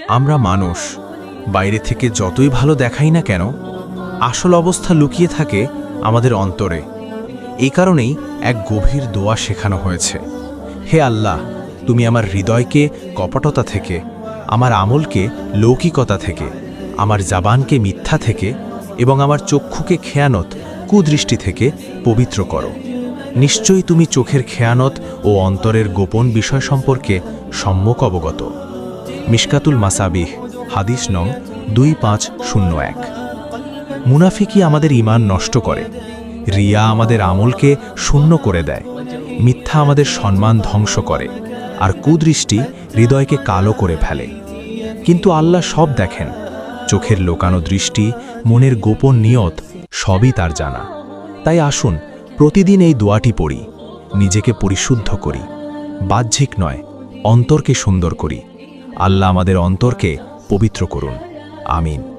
আমরা মানুষ, বাইরে থেকে যতই ভালো দেখাই না কেন, আসল অবস্থা লুকিয়ে থাকে আমাদের অন্তরে। এই কারণেই এক গভীর দোয়া শেখানো হয়েছে। হে আল্লাহ, তুমি আমার হৃদয়কে কপটতা থেকে, আমার আমলকে লৌকিকতা থেকে, আমার জাবানকে মিথ্যা থেকে এবং আমার চক্ষুকে খেয়ানত কুদৃষ্টি থেকে পবিত্র করো। নিশ্চয়ই তুমি চোখের খেয়ানত ও অন্তরের গোপন বিষয় সম্পর্কে সম্যক অবগত। মিশকাতুল মাসাবিহ, হাদিস নং 2501। মুনাফিকই আমাদের ঈমান নষ্ট করে, রিয়া আমাদের আমলকে শূন্য করে দেয়, মিথ্যা আমাদের সম্মান ধ্বংস করে, আর কুদৃষ্টি হৃদয়কে কালো করে ফেলে। কিন্তু আল্লাহ সব দেখেন, চোখের লোকানো দৃষ্টি, মনের গোপন নিয়ত সবই তার জানা। তাই আসুন প্রতিদিন এই দোয়াটি পড়ি, নিজেকে পরিশুদ্ধ করি, বাহ্যিক নয় অন্তরকে সুন্দর করি। আল্লাহ আমাদের অন্তরকে পবিত্র করুন। আমিন।